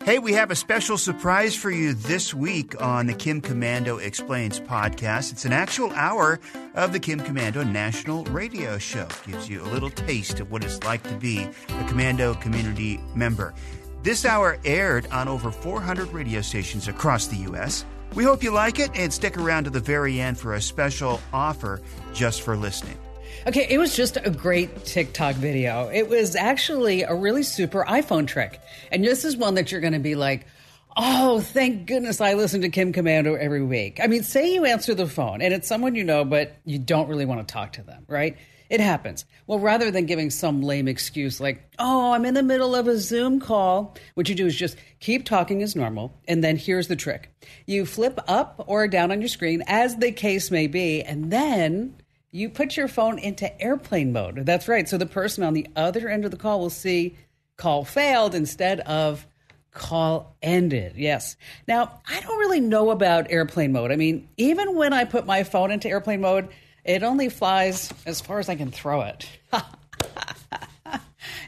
Hey, we have a special surprise for you this week on the Kim Komando Explains podcast. It's an actual hour of the Kim Komando National Radio Show. Gives you a little taste of what it's like to be a Komando community member. This hour aired on over 400 radio stations across the U.S. We hope you like it and stick around to the very end for a special offer just for listening. Okay, it was just a great TikTok video. It was actually a really super iPhone trick. And this is one that you're going to be like, oh, thank goodness I listen to Kim Komando every week. I mean, say you answer the phone and it's someone you know, but you don't really want to talk to them, right? It happens. Well, rather than giving some lame excuse like, oh, I'm in the middle of a Zoom call, what you do is just keep talking as normal. And then here's the trick. You flip up or down on your screen, as the case may be, and then you put your phone into airplane mode. That's right. So the person on the other end of the call will see call failed instead of call ended. Yes. Now, I don't really know about airplane mode. I mean, even when I put my phone into airplane mode, it only flies as far as I can throw it.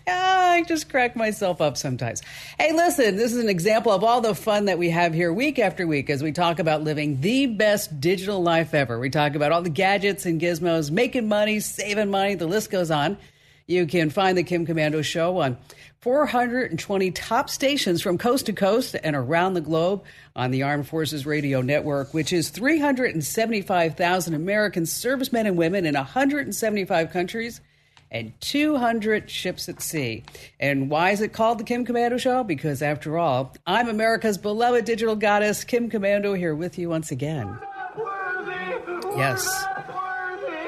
I just crack myself up sometimes. Hey, listen, this is an example of all the fun that we have here week after week as we talk about living the best digital life ever. We talk about all the gadgets and gizmos, making money, saving money, the list goes on. You can find the Kim Komando Show on 420 top stations from coast to coast and around the globe on the Armed Forces Radio Network, which is 375,000 American servicemen and women in 175 countries and 200 ships at sea. And why is it called the Kim Komando Show? Because after all, I'm America's beloved digital goddess, Kim Komando, here with you once again. Yes.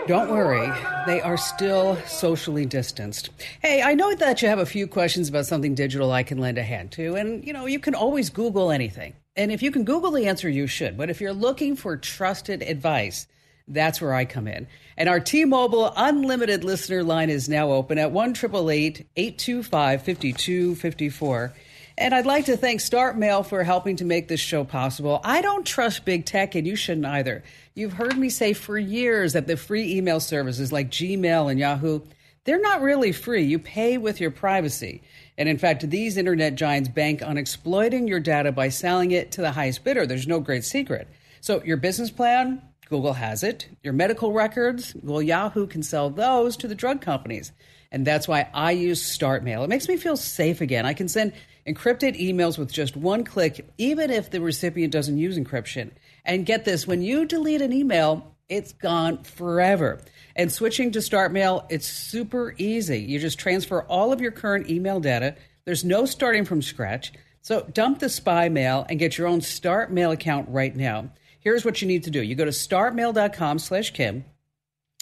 Don't worry, they are still socially distanced. Hey, I know that you have a few questions about something digital I can lend a hand to, and you can always Google anything. And if you can Google the answer, you should. But if you're looking for trusted advice, that's where I come in. And our T-Mobile Unlimited listener line is now open at 1-888-825-5254. And I'd like to thank Start Mail for helping to make this show possible. I don't trust big tech, and you shouldn't either. You've heard me say for years that the free email services like Gmail and Yahoo, they're not really free. You pay with your privacy. And in fact, these internet giants bank on exploiting your data by selling it to the highest bidder. There's no great secret. So your business plan, Google has it. Your medical records, well, Yahoo can sell those to the drug companies. And that's why I use Start Mail. It makes me feel safe again. I can send encrypted emails with just one click, even if the recipient doesn't use encryption. And get this, when you delete an email, it's gone forever. And switching to Start Mail, it's super easy. You just transfer all of your current email data. There's no starting from scratch. So dump the spy mail and get your own Start Mail account right now. Here's what you need to do. You go to startmail.com/Kim.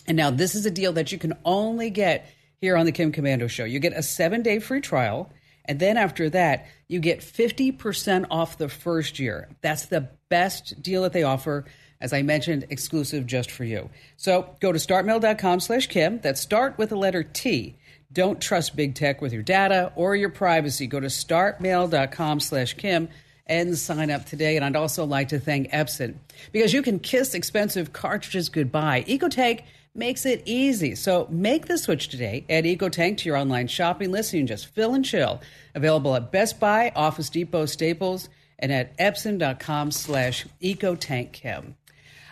And now this is a deal that you can only get here on the Kim Komando Show. You get a 7-day free trial. And then after that, you get 50% off the first year. That's the best deal that they offer. As I mentioned, exclusive just for you. So go to startmail.com/Kim. That's start with the letter T. Don't trust big tech with your data or your privacy. Go to startmail.com/Kim and sign up today. And I'd also like to thank Epson because you can kiss expensive cartridges goodbye. EcoTank makes it easy. So make the switch today. Add EcoTank to your online shopping list and you can just fill and chill. Available at Best Buy, Office Depot, Staples, and at Epson.com/EcoTankKim.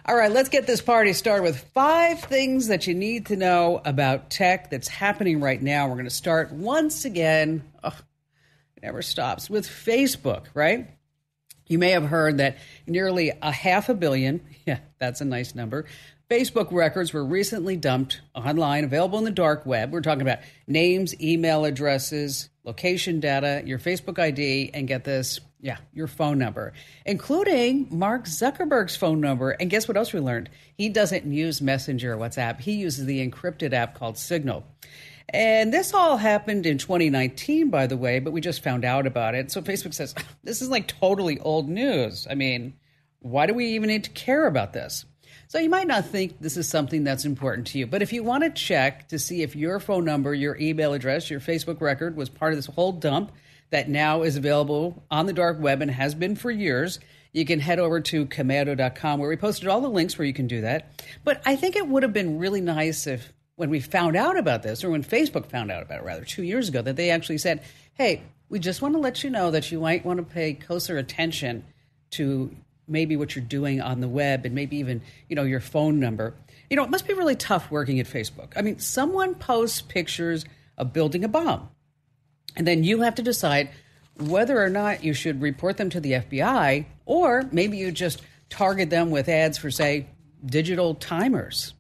All right, let's get this party started with 5 things that you need to know about tech that's happening right now. We're going to start once again, it never stops, with Facebook, right? You may have heard that nearly 500 million, yeah, that's a nice number, Facebook records were recently dumped online, available in the dark web. We're talking about names, email addresses, location data, your Facebook ID, and get this, your phone number, including Mark Zuckerberg's phone number. And guess what else we learned? He doesn't use Messenger or WhatsApp. He uses the encrypted app called Signal. And this all happened in 2019, by the way, but we just found out about it. So Facebook says, this is like totally old news. I mean, why do we even need to care about this? So you might not think this is something that's important to you, but if you want to check to see if your phone number, your email address, your Facebook record was part of this whole dump that now is available on the dark web and has been for years, you can head over to komando.com where we posted all the links where you can do that. But I think it would have been really nice if when we found out about this, or when Facebook found out about it, rather, 2 years ago, that they actually said, hey, we just want to let you know that you might want to pay closer attention to maybe what you're doing on the web and maybe even, your phone number. It must be really tough working at Facebook. I mean, someone posts pictures of building a bomb, and then you have to decide whether or not you should report them to the FBI, or maybe you just target them with ads for, say, digital timers.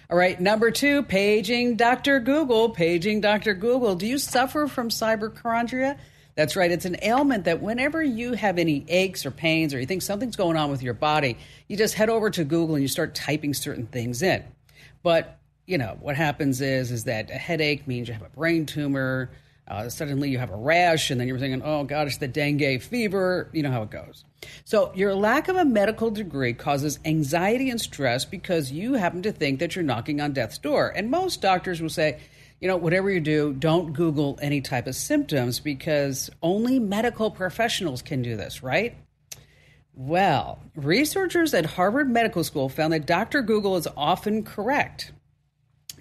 All right, number 2, paging Dr. Google. Paging Dr. Google. Do you suffer from cyberchondria? That's right. It's an ailment that whenever you have any aches or pains or you think something's going on with your body, you just head over to Google and you start typing certain things in. But, what happens is that a headache means you have a brain tumor. Suddenly you have a rash, and then you're thinking, oh, God, it's the dengue fever. You know how it goes. So your lack of a medical degree causes anxiety and stress because you happen to think that you're knocking on death's door. And most doctors will say, whatever you do, don't Google any type of symptoms because only medical professionals can do this, right? Well, researchers at Harvard Medical School found that Dr. Google is often correct.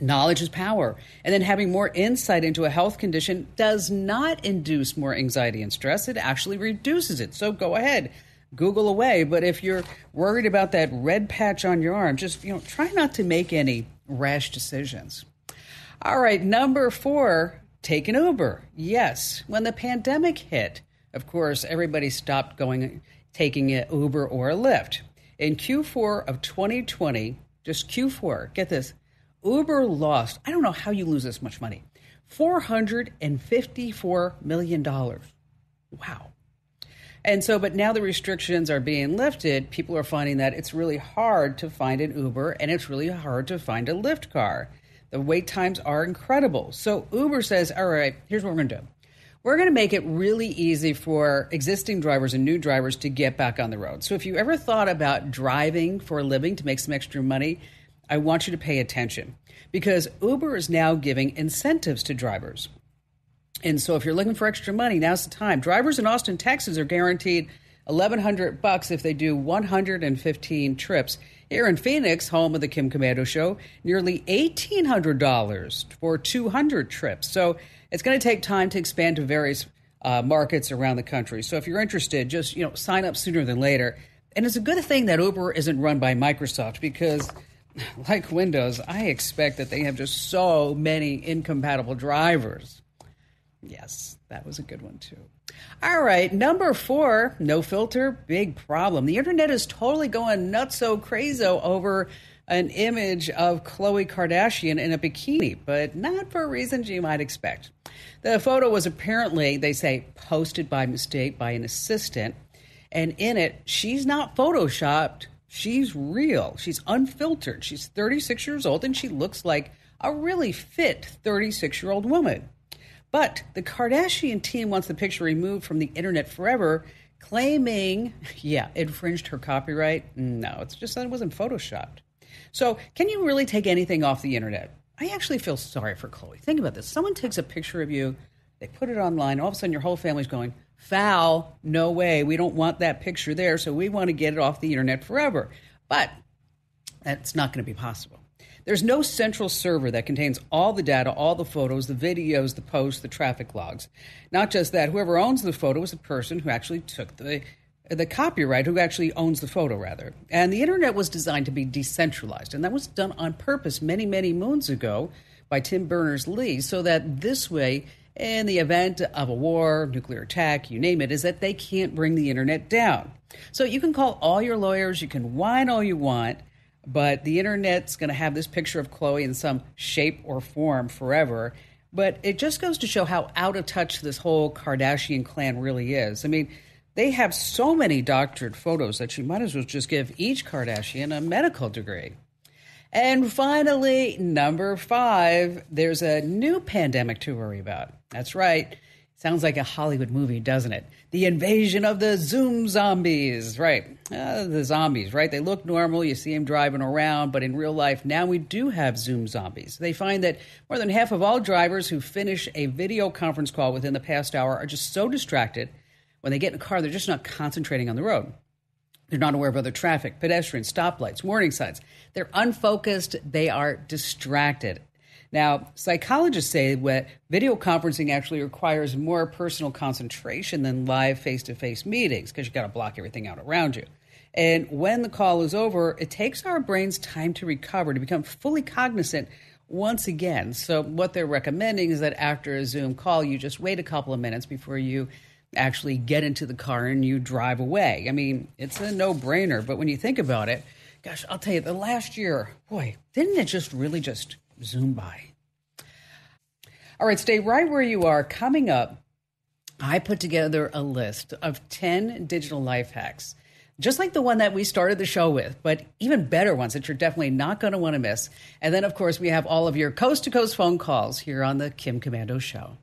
Knowledge is power. And then having more insight into a health condition does not induce more anxiety and stress. It actually reduces it. So go ahead, Google away. But if you're worried about that red patch on your arm, just, try not to make any rash decisions. All right, number 4, take an Uber. Yes, when the pandemic hit, of course, everybody stopped taking an Uber or a Lyft. In Q4 of 2020, just Q4, get this, Uber lost, I don't know how you lose this much money, $454 million. Wow. And so, but now the restrictions are being lifted. People are finding that it's really hard to find an Uber and it's really hard to find a Lyft car. The wait times are incredible. So Uber says, all right, here's what we're going to do. We're going to make it really easy for existing drivers and new drivers to get back on the road. So if you ever thought about driving for a living to make some extra money, I want you to pay attention because Uber is now giving incentives to drivers. And so if you're looking for extra money, now's the time. Drivers in Austin, Texas are guaranteed $1,100 if they do 115 trips. Here in Phoenix, home of the Kim Komando Show, nearly $1,800 for 200 trips. So it's going to take time to expand to various markets around the country. So if you're interested, just sign up sooner than later. And it's a good thing that Uber isn't run by Microsoft because, like Windows, I expect that they have just so many incompatible drivers. Yes, that was a good one, too. All right, number 4, no filter, big problem. The internet is totally going nutso crazo over an image of Khloe Kardashian in a bikini, but not for reasons you might expect. The photo was apparently, they say, posted by mistake by an assistant, and in it, she's not photoshopped. She's real. She's unfiltered. She's 36 years old, and she looks like a really fit 36-year-old woman. But the Kardashian team wants the picture removed from the internet forever, claiming, infringed her copyright. No, it's just that it wasn't photoshopped. So can you really take anything off the internet? I actually feel sorry for Khloe. Think about this. Someone takes a picture of you, they put it online, all of a sudden your whole family's going, foul, no way, we don't want that picture there, so we want to get it off the internet forever. But that's not going to be possible. There's no central server that contains all the data, all the photos, the videos, the posts, the traffic logs. Not just that, whoever owns the photo is the person who actually took the copyright, who actually owns the photo, rather. And the internet was designed to be decentralized, and that was done on purpose many, many moons ago by Tim Berners-Lee, so that this way, in the event of a war, nuclear attack, you name it, is that they can't bring the internet down. So you can call all your lawyers, you can whine all you want, but the internet's going to have this picture of Khloe in some shape or form forever. But it just goes to show how out of touch this whole Kardashian clan really is. I mean, they have so many doctored photos that you might as well just give each Kardashian a medical degree. And finally, number 5, there's a new pandemic to worry about. That's right. Sounds like a Hollywood movie, doesn't it? The invasion of the Zoom zombies, right? The zombies, right? They look normal. You see them driving around. But in real life, now we do have Zoom zombies. They find that more than half of all drivers who finish a video conference call within the past hour are just so distracted. When they get in a car, they're just not concentrating on the road. They're not aware of other traffic, pedestrians, stoplights, warning signs. They're unfocused. They are distracted. Now, psychologists say that video conferencing actually requires more personal concentration than live face-to-face meetings because you got to block everything out around you. And when the call is over, it takes our brains time to recover, to become fully cognizant once again. So what they're recommending is that after a Zoom call, you just wait a couple of minutes before you actually get into the car and you drive away. I mean, it's a no-brainer, but when you think about it, gosh, I'll tell you, the last year, boy, didn't it just really just zoom by? All right, stay right where you are. Coming up, I put together a list of 10 digital life hacks, just like the one that we started the show with, but even better ones that you're definitely not going to want to miss. And then, of course, we have all of your coast-to-coast phone calls here on the Kim Komando Show.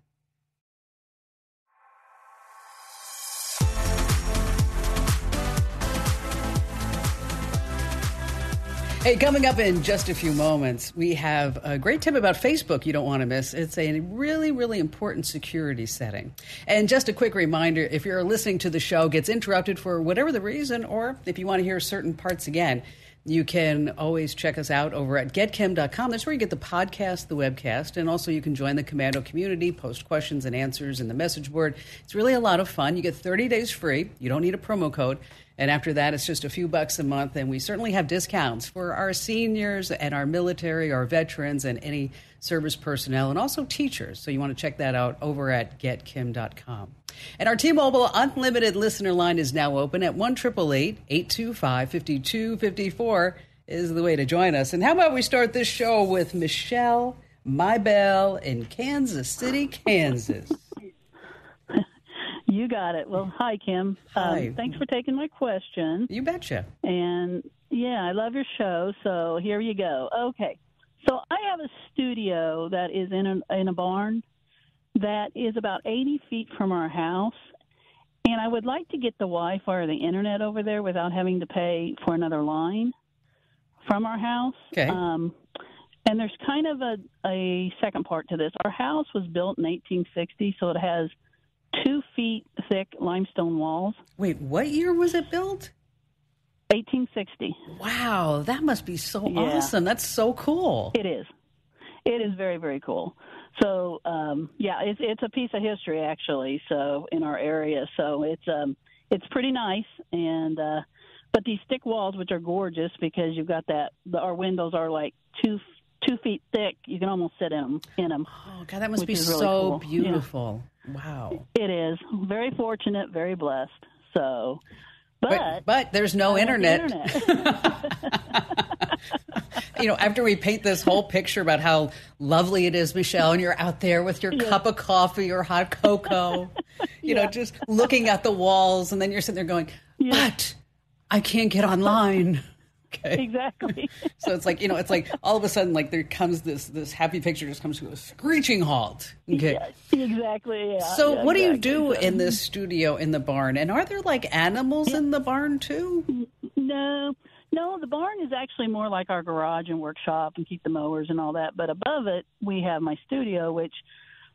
Hey, coming up in just a few moments, we have a great tip about Facebook you don't want to miss. It's a really, really important security setting. And just a quick reminder, if you're listening to the show, gets interrupted for whatever the reason, or if you want to hear certain parts again, you can always check us out over at getkim.com. That's where you get the podcast, the webcast, and also you can join the Komando community, post questions and answers in the message board. It's really a lot of fun. You get 30 days free. You don't need a promo code. And after that, it's just a few bucks a month. And we certainly have discounts for our seniors and our military, our veterans, and any service personnel, and also teachers. So you want to check that out over at getkim.com. And our T-Mobile Unlimited listener line is now open at 1-888-825-5254 is the way to join us. And how about we start this show with Michelle Mybell in Kansas City, Kansas. You got it. Well, hi, Kim. Hi. Thanks for taking my question. You betcha. And, yeah, I love your show, so here you go. Okay. So I have a studio that is in a barn that is about 80 feet from our house, and I would like to get the Wi-Fi or the Internet over there without having to pay for another line from our house. Okay. And there's kind of a second part to this. Our house was built in 1860, so it has 2 feet thick limestone walls. Wait, what year was it built? 1860. Wow, that must be so awesome. That's so cool. It is. It is very, very cool. So, it's a piece of history actually. So in our area, so it's pretty nice. And but these thick walls, which are gorgeous, because you've got our windows are like 2 feet thick. You can almost sit in them. Oh God, that must be really so cool. beautiful. Yeah. Wow. It is. Very fortunate, very blessed. So, but there's no internet. After we paint this whole picture about how lovely it is, Michelle, and you're out there with your cup of coffee or hot cocoa, just looking at the walls, and then you're sitting there going, but I can't get online. Okay. Exactly. So it's like, all of a sudden, like there comes this happy picture just comes to a screeching halt. Okay. Yeah, exactly. Yeah. So what do you do in this studio in the barn? And are there like animals in the barn too? No, the barn is actually more like our garage and workshop and keep the mowers and all that. But above it, we have my studio, which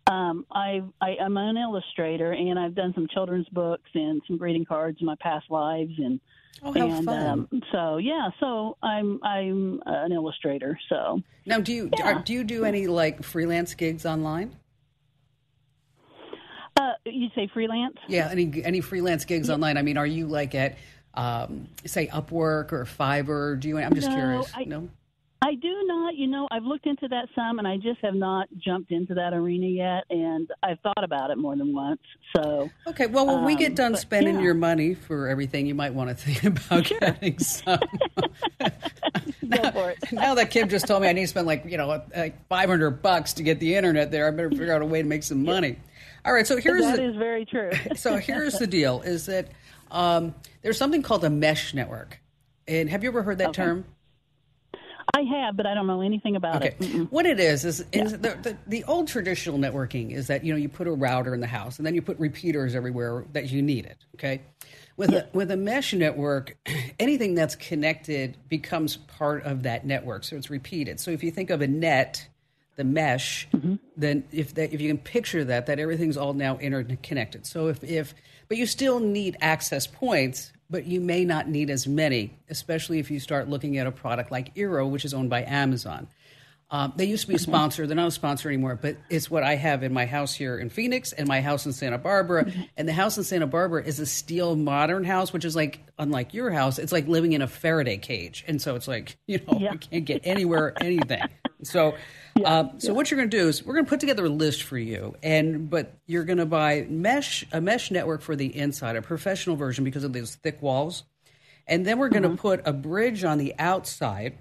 I'm an illustrator, and I've done some children's books and some greeting cards in my past lives, and fun. So I'm an illustrator. So now, do you do any like freelance gigs online? You say freelance? Yeah, any freelance gigs online? I mean, are you like at say Upwork or Fiverr? I'm just curious. No. I do not. I've looked into that some, and I just have not jumped into that arena yet. And I've thought about it more than once. So okay. Well, when we get done spending your money for everything, you might want to think about getting some. Go for it. Now that Kim just told me I need to spend like $500 to get the internet there, I better figure out a way to make some money. All right. So that is very true. So here's the deal: is that there's something called a mesh network, and have you ever heard that term? I have, but I don't know anything about it. Mm-mm. What it is the old traditional networking is that, you put a router in the house and then you put repeaters everywhere that you need it, okay? With a mesh network, anything that's connected becomes part of that network, so it's repeated. So if you think of a net, the mesh, then if you can picture that everything's all now interconnected. So but you still need access points, but you may not need as many, especially if you start looking at a product like Eero, which is owned by Amazon. They used to be a sponsor. They're not a sponsor anymore, but it's what I have in my house here in Phoenix and my house in Santa Barbara. And the house in Santa Barbara is a steel modern house, which is like, unlike your house, it's like living in a Faraday cage. And so it's like, you can't get anywhere, anything. So what you're going to do is we're going to put together a list for you. But you're going to buy a mesh network for the inside, a professional version because of those thick walls. And then we're going to put a bridge on the outside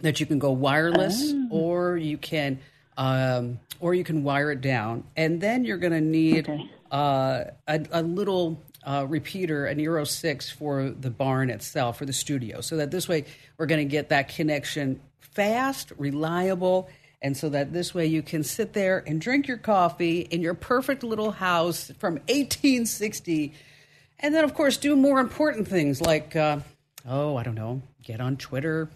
that you can go wireless, or you can wire it down, and then you're going to need a little repeater, an Euro 6 for the barn itself, for the studio, so that this way we're going to get that connection fast, reliable, and so that this way you can sit there and drink your coffee in your perfect little house from 1860, and then of course do more important things like, I don't know, get on Twitter.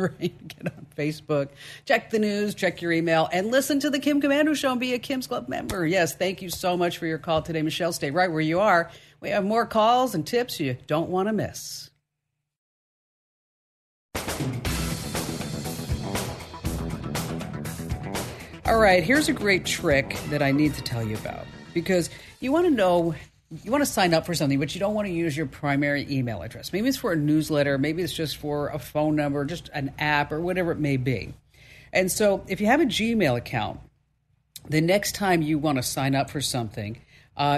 Right? Get on Facebook, check the news, check your email, and listen to the Kim Komando Show and be a Kim's Club member. Yes, thank you so much for your call today, Michelle. Stay right where you are. We have more calls and tips you don't want to miss. All right, here's a great trick that I need to tell you about, because you want to sign up for something, but you don't want to use your primary email address. Maybe it's for a newsletter. Maybe it's just for a phone number, just an app, or whatever it may be. And so if you have a Gmail account, the next time you want to sign up for something,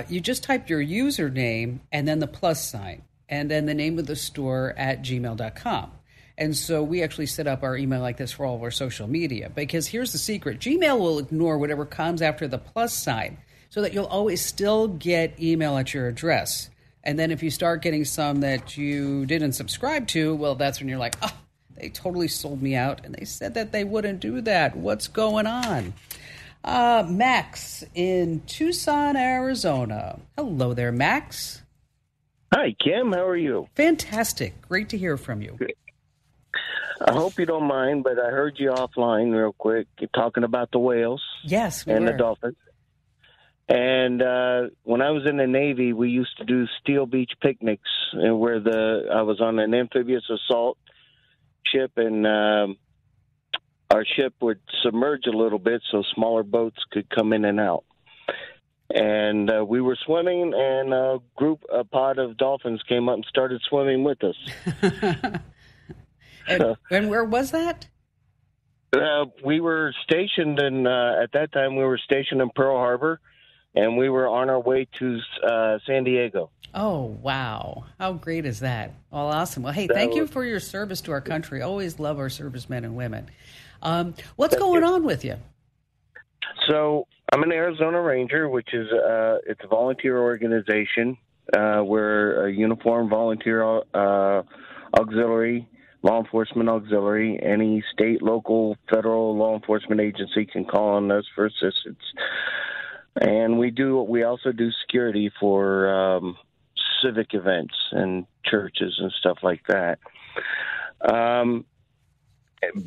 you just type your username and then the plus sign, and then the name of the store at gmail.com. And so we actually set up our email like this for all of our social media, because here's the secret. Gmail will ignore whatever comes after the plus sign, so that you'll always still get email at your address. And then if you start getting some that you didn't subscribe to, well, that's when you're like, they totally sold me out, and they said that they wouldn't do that. What's going on? Max in Tucson, Arizona. Hello there, Max. Hi, Kim. How are you? Fantastic. Great to hear from you. Good. I hope you don't mind, but I heard you offline real quick. You're talking about the whales. Yes, we and were. The dolphins. And when I was in the Navy, we used to do Steel Beach picnics, where I was on an amphibious assault ship, and our ship would submerge a little bit so smaller boats could come in and out. And we were swimming, and a pod of dolphins came up and started swimming with us. and where was that? We were stationed at that time, we were stationed in Pearl Harbor, and we were on our way to San Diego. Oh, wow. How great is that? Well, awesome. Well, hey, thank you for your service to our country. Always love our servicemen and women. What's going on with you? So I'm an Arizona Ranger, which is it's a volunteer organization. We're a uniformed volunteer auxiliary, law enforcement auxiliary. Any state, local, federal law enforcement agency can call on us for assistance. And we also do security for civic events and churches and stuff like that.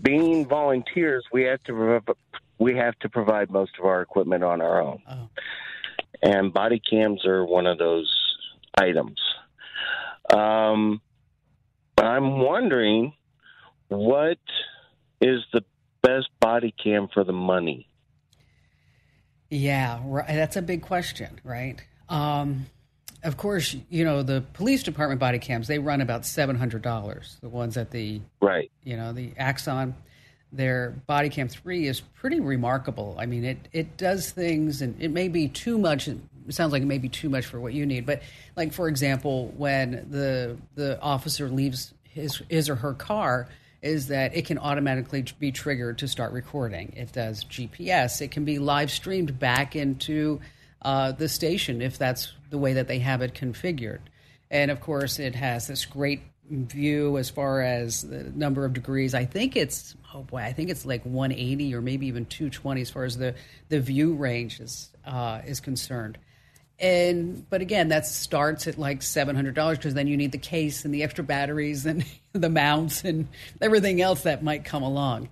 Being volunteers, we have to provide most of our equipment on our own. Oh. And body cams are one of those items. I'm wondering, what is the best body cam for the money? Yeah, that's a big question, right? Of course, the police department body cams, they run about $700. The ones at the the Axon, their body cam 3 is pretty remarkable. I mean, it does things, and it may be too much. It sounds like it may be too much for what you need. But like, for example, when the officer leaves his or her car, is that it can automatically be triggered to start recording. It does GPS. It can be live streamed back into the station if that's the way that they have it configured. And of course, it has this great view as far as the number of degrees. I think it's like 180 or maybe even 220 as far as the view range is concerned. But again, that starts at like $700 because then you need the case and the extra batteries and the mounts and everything else that might come along.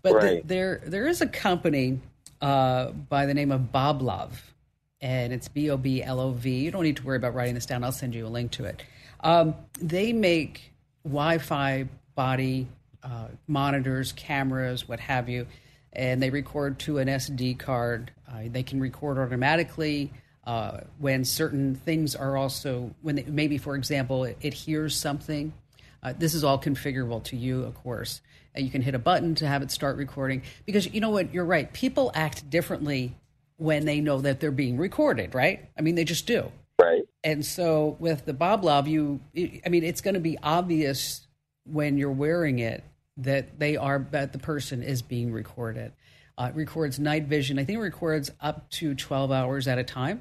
There is a company by the name of Boblov, and it's Boblov. You don't need to worry about writing this down. I'll send you a link to it. They make Wi-Fi body monitors, cameras, what have you, and they record to an SD card. They can record automatically when certain things are also, maybe, for example, it hears something. This is all configurable to you, of course. You can hit a button to have it start recording. Because you know what? You're right. People act differently when they know that they're being recorded, right? I mean, they just do. Right. And so with the Bob Love, it's going to be obvious when you're wearing it that the person is being recorded. It records night vision. I think it records up to 12 hours at a time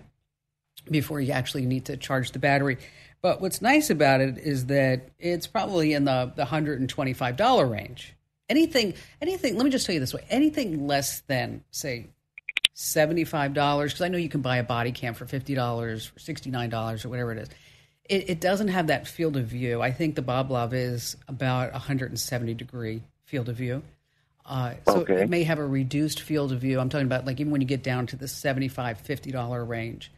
before you actually need to charge the battery. But what's nice about it is that it's probably in the $125 range. Anything, let me just tell you this way, anything less than, say, $75, because I know you can buy a body cam for $50 or $69 or whatever it is. It doesn't have that field of view. I think the Bob Love is about 170-degree field of view. So it may have a reduced field of view. I'm talking about like even when you get down to the $75, $50 range,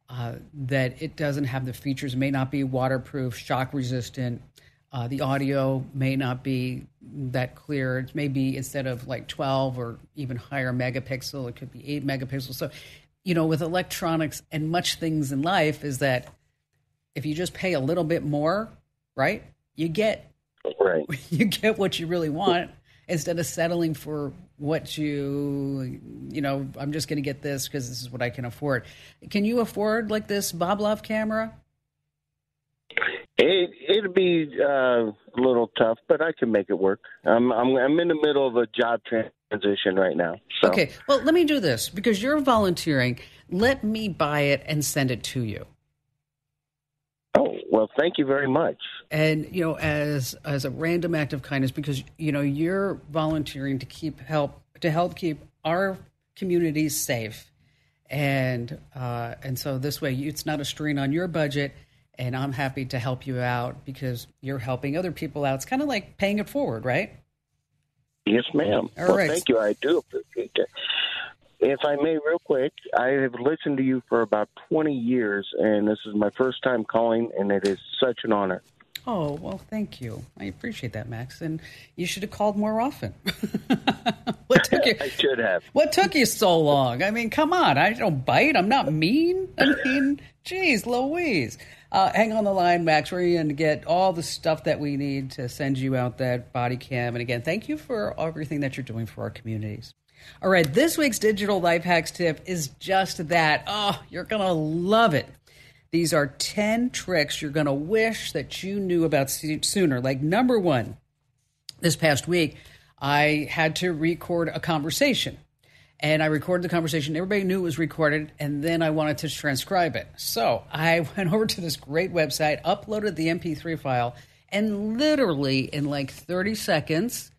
that it doesn't have the features. It may not be waterproof, shock resistant. The audio may not be that clear. It may be, instead of like 12 or even higher megapixel, it could be 8 megapixels. So, with electronics and much things in life is that if you just pay a little bit more, right, you get what you really want instead of settling for what I'm just going to get this because this is what I can afford. Can you afford like this Bob Love camera? It'd be a little tough, but I can make it work. I'm in the middle of a job transition right now. So. Okay, well, let me do this because you're volunteering. Let me buy it and send it to you. Oh, well, thank you very much. And as a random act of kindness, because you're volunteering to help keep our communities safe, and so this way it's not a strain on your budget. And I'm happy to help you out because you're helping other people out. It's kind of like paying it forward, right? Yes, ma'am. All right. Thank you. I do appreciate that. If I may, real quick, I have listened to you for about 20 years, and this is my first time calling, and it is such an honor. Oh, well, thank you. I appreciate that, Max. And you should have called more often. I should have. What took you so long? I mean, come on. I don't bite. I'm not mean. I mean, geez, Louise. Hang on the line, Max. We're going to get all the stuff that we need to send you out that body cam. And again, thank you for everything that you're doing for our communities. All right, this week's digital life hacks tip is just that. Oh, you're going to love it. These are 10 tricks you're going to wish that you knew about sooner. Like number one, this past week, I had to record a conversation. And I recorded the conversation. Everybody knew it was recorded. And then I wanted to transcribe it. So I went over to this great website, uploaded the MP3 file, and literally in like 30 seconds,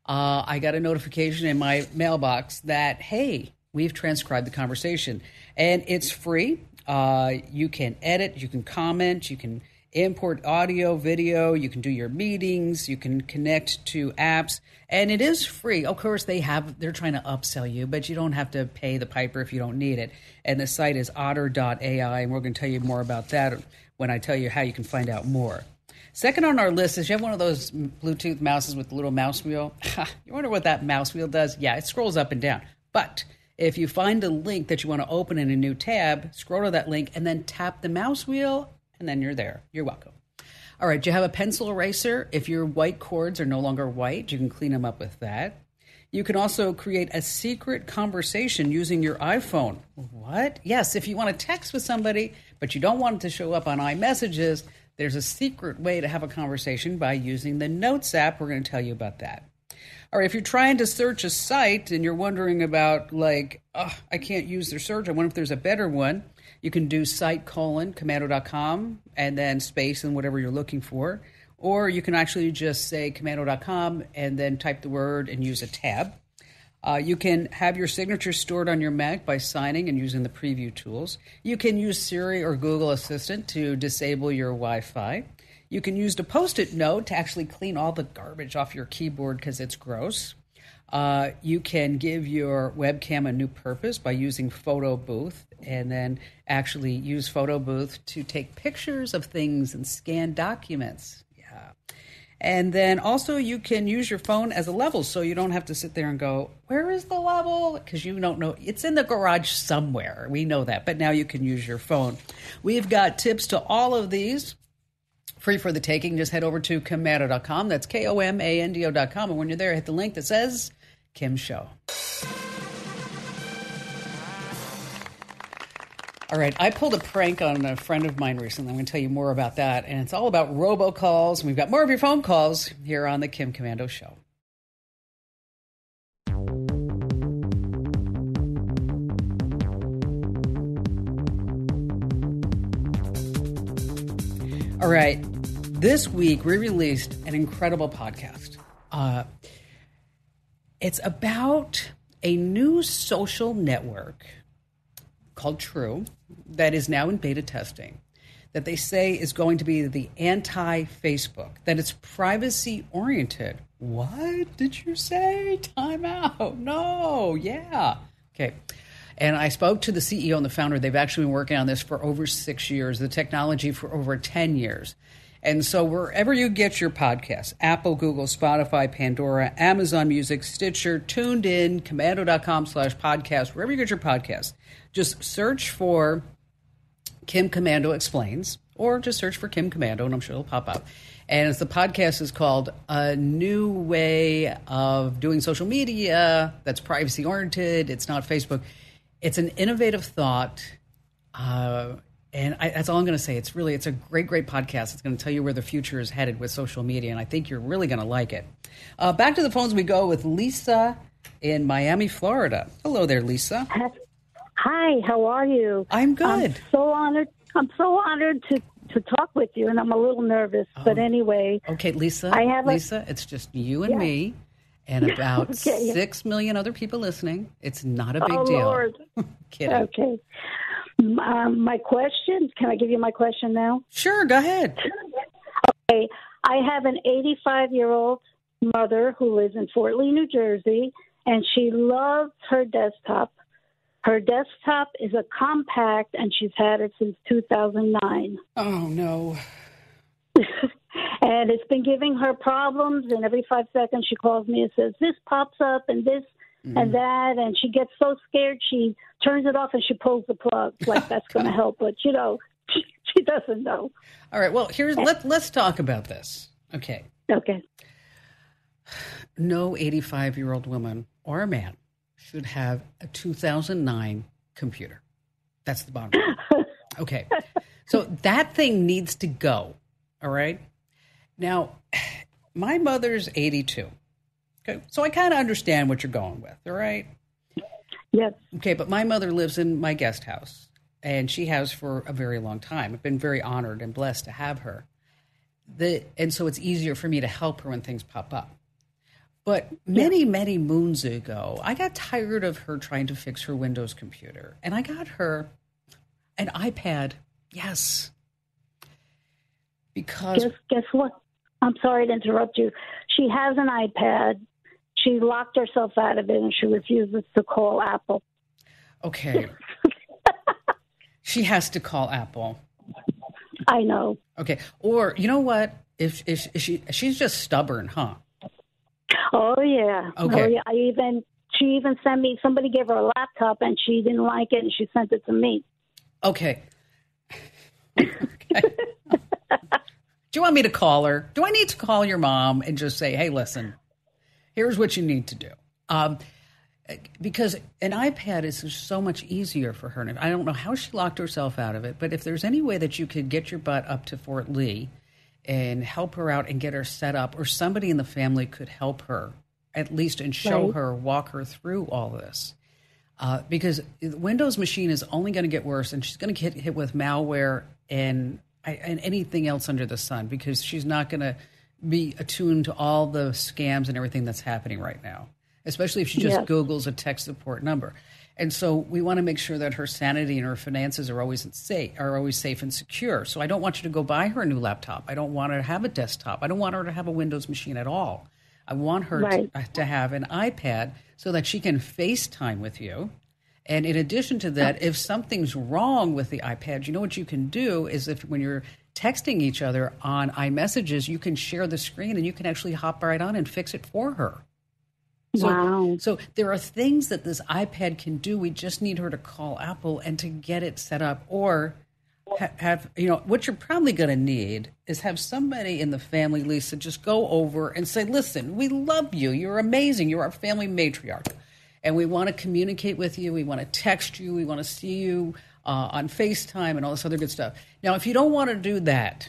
I got a notification in my mailbox that, hey, we've transcribed the conversation. And it's free. You can edit, you can comment, you can import audio, video, you can do your meetings, you can connect to apps, and it is free. Of course, they're trying to upsell you, but you don't have to pay the piper if you don't need it. And the site is otter.ai, and we're going to tell you more about that when I tell you how you can find out more. Second on our list is you have one of those Bluetooth mouses with the little mouse wheel. You wonder what that mouse wheel does? Yeah, it scrolls up and down. But if you find a link that you want to open in a new tab, scroll to that link and then tap the mouse wheel, and then you're there. You're welcome. All right, do you have a pencil eraser? If your white cords are no longer white, you can clean them up with that. You can also create a secret conversation using your iPhone. What? Yes, if you want to text with somebody, but you don't want it to show up on iMessages, there's a secret way to have a conversation by using the Notes app. We're going to tell you about that. All right, if you're trying to search a site and you're wondering about, I can't use their search, I wonder if there's a better one, you can do site:/commando.com and then space and whatever you're looking for. Or you can actually just say commando.com and then type the word and use a tab. You can have your signature stored on your Mac by signing and using the preview tools. You can use Siri or Google Assistant to disable your Wi-Fi. You can use the Post-it note to actually clean all the garbage off your keyboard because it's gross. You can give your webcam a new purpose by using Photo Booth and then actually use Photo Booth to take pictures of things and scan documents. Yeah. And then also you can use your phone as a level, so you don't have to sit there and go, where is the level? Because you don't know. It's in the garage somewhere. We know that. But now you can use your phone. We've got tips to all of these. Free for the taking. Just head over to Komando.com. That's KOMANDO.com. And when you're there, hit the link that says Kim Show. All right, I pulled a prank on a friend of mine recently. I'm going to tell you more about that. And it's all about robocalls. And we've got more of your phone calls here on the Kim Komando Show. All right, this week we released an incredible podcast. It's about a new social network called True that is now in beta testing, that they say is going to be the anti-Facebook, that it's privacy-oriented. What did you say? Time out. No. Yeah. Okay. And I spoke to the CEO and the founder. They've actually been working on this for over 6 years, the technology for over 10 years. And so wherever you get your podcasts, Apple, Google, Spotify, Pandora, Amazon Music, Stitcher, Tuned In, Komando.com/podcast, wherever you get your podcasts, just search for Kim Komando Explains, or just search for Kim Komando, and I'm sure it'll pop up. And the podcast is called A New Way of Doing Social Media That's Privacy-Oriented. It's not Facebook. It's an innovative thought. That's all I'm going to say. It's a great, great podcast. It's going to tell you where the future is headed with social media, and I think you're really going to like it. Back to the phones we go with Lisa in Miami, Florida. Hello there, Lisa. Hi, how are you? I'm good. I'm so honored to talk with you, and I'm a little nervous, but anyway. Okay, Lisa, it's just you and me and about 6 million other people listening. It's not a big deal. Lord. Kidding. Okay. My question, can I give you my question now? Sure, go ahead. Okay. I have an 85-year-old mother who lives in Fort Lee, New Jersey, and she loves her desktop. Her desktop is a compact, and she's had it since 2009. Oh, no. And it's been giving her problems, and every 5 seconds she calls me and says, this pops up and this and that, and she gets so scared she turns it off and she pulls the plug like that's going to help. But, she doesn't know. All right, well, let's talk about this. Okay. Okay. No 85-year-old woman or a man should have a 2009 computer. That's the bottom line. Okay. So that thing needs to go. All right. Now, my mother's 82. Okay. So I kind of understand what you're going with. All right. Yes. Okay. But my mother lives in my guest house, and she has for a very long time. I've been very honored and blessed to have her. And so it's easier for me to help her when things pop up. But many, many moons ago, I got tired of her trying to fix her Windows computer. And I got her an iPad. Yes. Because... Guess what? I'm sorry to interrupt you. She has an iPad. She locked herself out of it, and she refuses to call Apple. Okay. She has to call Apple. I know. Okay. Or, you know what? If she's just stubborn, huh? Oh, yeah. Okay. Oh, yeah. She even sent me, somebody gave her a laptop and she didn't like it and she sent it to me. Okay. Okay. Do you want me to call her? Do I need to call your mom and just say, hey, listen, here's what you need to do? Because an iPad is so much easier for her. And I don't know how she locked herself out of it, but if there's any way that you could get your butt up to Fort Lee and help her out and get her set up, or somebody in the family could help her at least and show her, walk her through all this. Because the Windows machine is only going to get worse, and she's going to get hit with malware and anything else under the sun, because she's not going to be attuned to all the scams and everything that's happening right now, especially if she just Googles a tech support number. And so we want to make sure that her sanity and her finances are always safe and secure. So I don't want you to go buy her a new laptop. I don't want her to have a desktop. I don't want her to have a Windows machine at all. I want her to have an iPad so that she can FaceTime with you. And in addition to that, if something's wrong with the iPad, you know what you can do is when you're texting each other on iMessages, you can share the screen and you can actually hop right on and fix it for her. Wow. So there are things that this iPad can do. We just need her to call Apple and to get it set up, or have, what you're probably going to need is have somebody in the family, Lisa, just go over and say, listen, we love you. You're amazing. You're our family matriarch. And we want to communicate with you. We want to text you. We want to see you on FaceTime and all this other good stuff. Now, if you don't want to do that,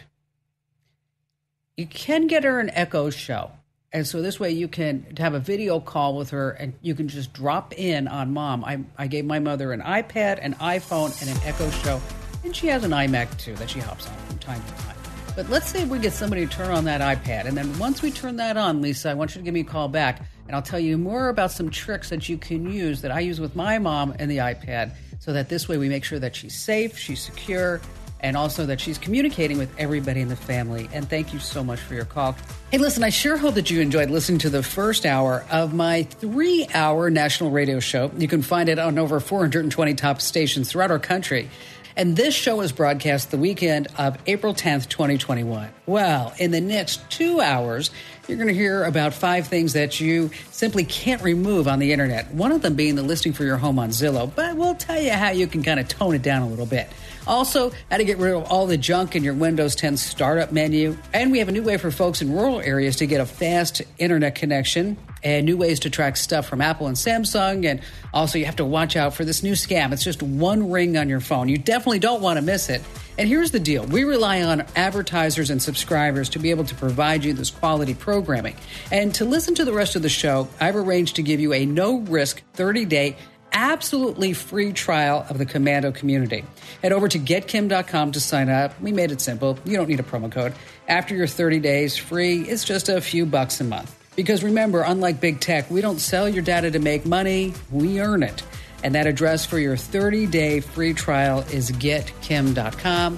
you can get her an Echo Show. And so this way you can have a video call with her and you can just drop in on Mom. I gave my mother an iPad, an iPhone, and an Echo Show. And she has an iMac, too, that she hops on from time to time. But let's say we get somebody to turn on that iPad. And then once we turn that on, Lisa, I want you to give me a call back. And I'll tell you more about some tricks that you can use that I use with my mom and the iPad, so that this way we make sure that she's safe, she's secure, and also that she's communicating with everybody in the family. And thank you so much for your call. Hey, listen, I sure hope that you enjoyed listening to the first hour of my 3-hour national radio show. You can find it on over 420 top stations throughout our country. And this show is broadcast the weekend of April 10th, 2021. Well, in the next 2 hours, you're going to hear about 5 things that you simply can't remove on the internet. One of them being the listing for your home on Zillow, but we'll tell you how you can kind of tone it down a little bit. Also, how to get rid of all the junk in your Windows 10 startup menu. And we have a new way for folks in rural areas to get a fast internet connection, and new ways to track stuff from Apple and Samsung. And also, you have to watch out for this new scam. It's just one ring on your phone. You definitely don't want to miss it. And here's the deal. We rely on advertisers and subscribers to be able to provide you this quality programming. And to listen to the rest of the show, I've arranged to give you a no-risk 30-day absolutely free trial of the Komando community. Head over to getkim.com to sign up. We made it simple. You don't need a promo code. After your 30 days free, it's just a few bucks a month. Because remember, unlike big tech, we don't sell your data to make money. We earn it. And that address for your 30-day free trial is getkim.com.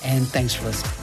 And thanks for listening.